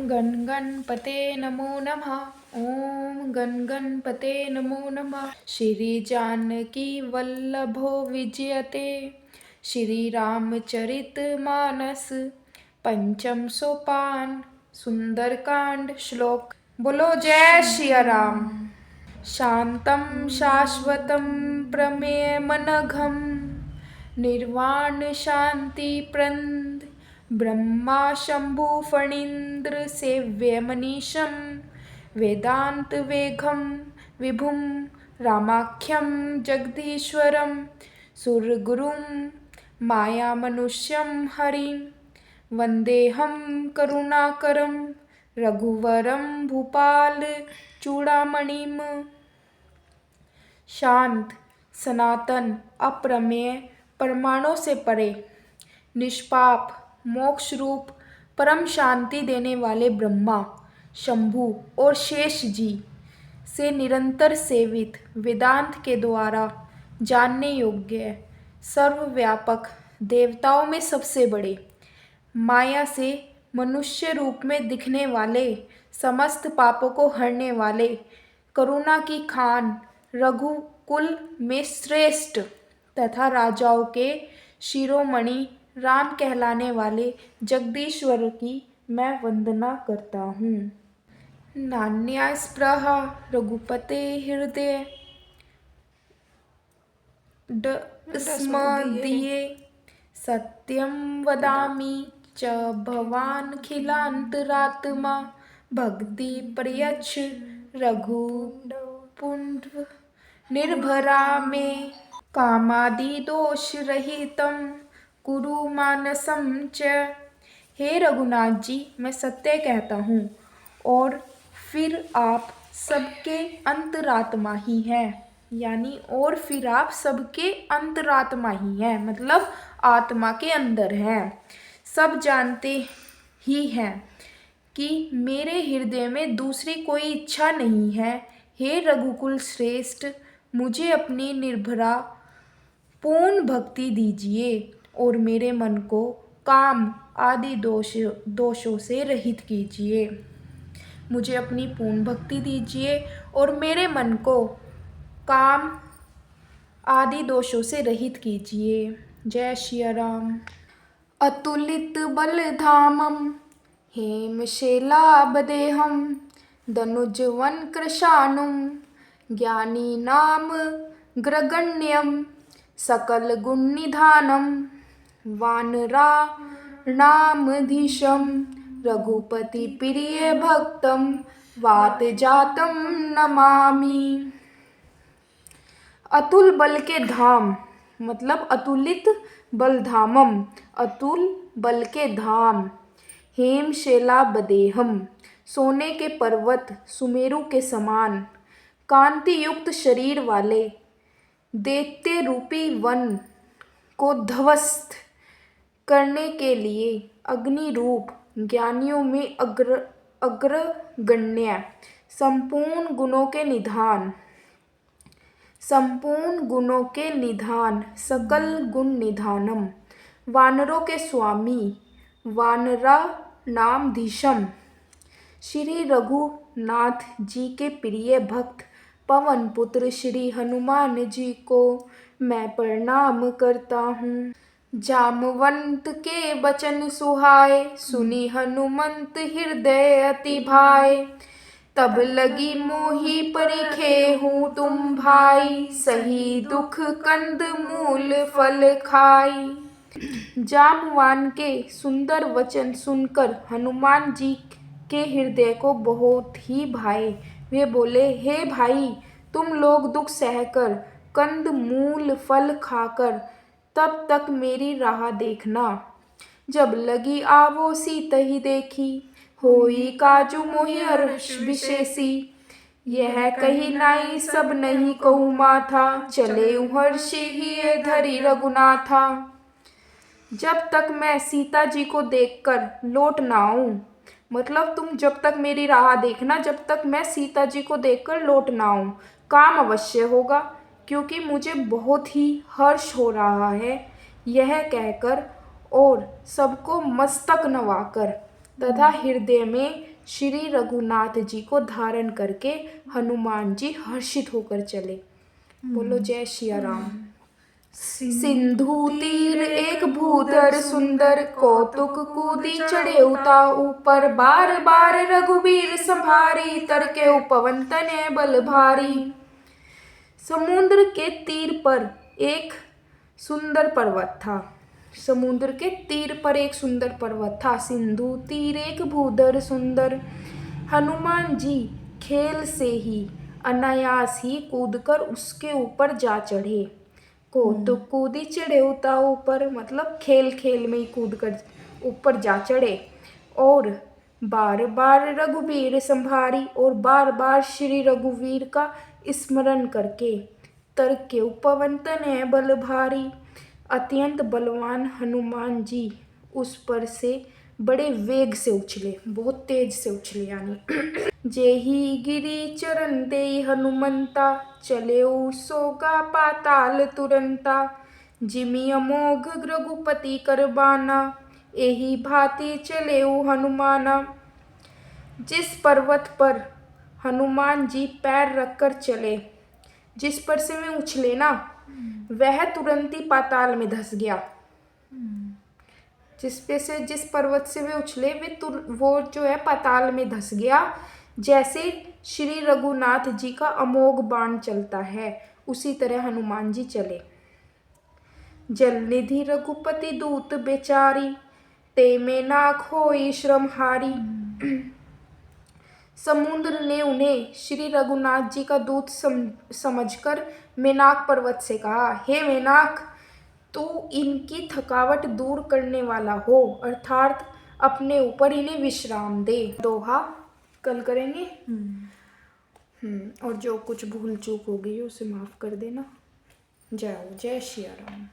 गण गणपते नमो नमः। ओम गण गणपते नमो नमः। श्री जानकी वल्लभो विजयते श्री रामचरित मानस पंचम सोपान सुंदरकांड श्लोक। बोलो जय श्री राम। शांतं शाश्वतं प्रमेयमनघं निर्वाण शांति प्रद ब्रह्मा शंभु फणीन्द्र सेव्यमनीशं वेदांत वेगं विभुं रामाख्यं जगदीश्वरं सुरगुरुं मायामनुष्यं हरिं वन्देऽहं करुणाकरं रघुवरं भूपाल चूड़ामणिम। शांत, सनातन, अप्रमेय, परमाणु से परे, निष्पाप, मोक्ष रूप, परम शांति देने वाले ब्रह्मा, शंभु और शेष जी से निरंतर सेवित, वेदांत के द्वारा जानने योग्य, सर्वव्यापक, देवताओं में सबसे बड़े, माया से मनुष्य रूप में दिखने वाले, समस्त पापों को हरने वाले, करुणा की खान, रघुकुल में श्रेष्ठ तथा राजाओं के शिरोमणि राम कहलाने वाले जगदीश्वर की मैं वंदना करता हूँ। नान्या स्पृहा रघुपते हृदय स्मदीये सत्यं वदामि च भवान् खिलान्तरात्मा भक्ति प्रयच्छ रघुपुंड्र निर्भरा में कामादि दोष रहितं कुरु मानसं च। हे रघुनाथ जी, मैं सत्य कहता हूँ और फिर आप सबके अंतरात्मा ही हैं, यानी और फिर आप सबके अंतरात्मा ही हैं, मतलब आत्मा के अंदर हैं। सब जानते ही हैं कि मेरे हृदय में दूसरी कोई इच्छा नहीं है। हे रघुकुल श्रेष्ठ, मुझे अपनी निर्भरा पूर्ण भक्ति दीजिए और मेरे मन को काम आदि दोषों से रहित कीजिए। मुझे अपनी पूर्ण भक्ति दीजिए और मेरे मन को काम आदि दोषों से रहित कीजिए। जय श्री राम। अतुलित बलधामं हेमशैलाभदेहं दनुजवन कृशानुं ज्ञानीनां ग्रगण्यं सकलगुणनिधानं वानराणामधीशं रघुपतिप्रियभक्तं वातजातं नमामि। अतुल बल के धाम मतलब अतुलित बलधामम, अतुल बल के धाम, हेमशैलाभदेहम सोने के पर्वत सुमेरु के समान, कांति युक्त शरीर वाले, दैत्य रूपी वन को ध्वस्त करने के लिए अग्नि रूप, ज्ञानियों में अग्रगण्य, संपूर्ण गुणों के निधान, सकल गुण निधानम, वानरों के स्वामी, वानराणामधीशम, श्री रघुनाथ जी के प्रिय भक्त पवन पुत्र श्री हनुमान जी को मैं प्रणाम करता हूँ। जामवंत के बचन सुहाए सुनी हनुमंत हृदय अति भाए, तब लगी मोहि परिखे हूँ तुम भाई, सही दुख कंद मूल फल खाई। जामवान के सुंदर वचन सुनकर हनुमान जी के हृदय को बहुत ही भाए। वे बोले, हे भाई, तुम लोग दुख सहकर कंद मूल फल खाकर तब तक मेरी राह देखना। जब लगी आवो सीतहि देखी, होई काजू मोहि हर्ष विशेषी। यह कही नाई सब नहीं कहूँ माथा, चले हर्षि ही धरि रघुनाथा। जब तक मैं सीता जी को देखकर लौट ना आऊं, मतलब तुम जब तक मेरी राह देखना, जब तक मैं सीता जी को देखकर लौट ना आऊं, काम अवश्य होगा, क्योंकि मुझे बहुत ही हर्ष हो रहा है। यह कहकर और सबको मस्तक नवाकर तथा हृदय में श्री रघुनाथ जी को धारण करके हनुमान जी हर्षित होकर चले। बोलो जय सिया राम। सिंधु तीर एक भूधर सुंदर, कौतुक कूदी चढ़े उता ऊपर, बार बार रघुवीर संभारी, तरके पवन तनय बल भारी। समुद्र के तीर पर एक सुंदर पर्वत था। समुद्र के तीर पर एक सुंदर पर्वत था। सिंधु तीर एक भूधर सुंदर। हनुमान जी खेल से ही अनायास ही कूदकर उसके ऊपर जा चढ़े। कौतुक कूदी चढ़े उता ऊपर, मतलब खेल खेल में ही कूद कर ऊपर जा चढ़े। और बार बार रघुवीर संभारी, और बार बार श्री रघुवीर का स्मरण करके, तरके पवन तनय बल भारी, अत्यंत बलवान हनुमान जी उस पर से बड़े वेग से उछले, बहुत तेज से उछले यानी। जेहि गिरि चरण देई हनुमंता, चले सोगा पाताल तुरंता, जिमि अमोघ रघुपति कर बाना, एहि भांति चले हनुमाना। जिस पर्वत पर हनुमान जी पैर रखकर चले, जिस पर से वे उछले ना, वह तुरंत ही पाताल में धंस गया। जिस पर्वत से वे उछले वो जो है पाताल में धंस गया। जैसे श्री रघुनाथ जी का अमोघ बाण चलता है, उसी तरह हनुमान जी चले। जलनिधि रघुपति दूत बेचारी, ते में नाक होई श्रम हारी। समुद्र ने उन्हें श्री रघुनाथ जी का दूत समझकर मेनाक पर्वत से कहा, हे मेनाक, तू इनकी थकावट दूर करने वाला हो, अर्थात अपने ऊपर इन्हें विश्राम दे। दोहा कल करेंगे। और जो कुछ भूल चूक हो गई उसे माफ कर देना। जय सिया राम।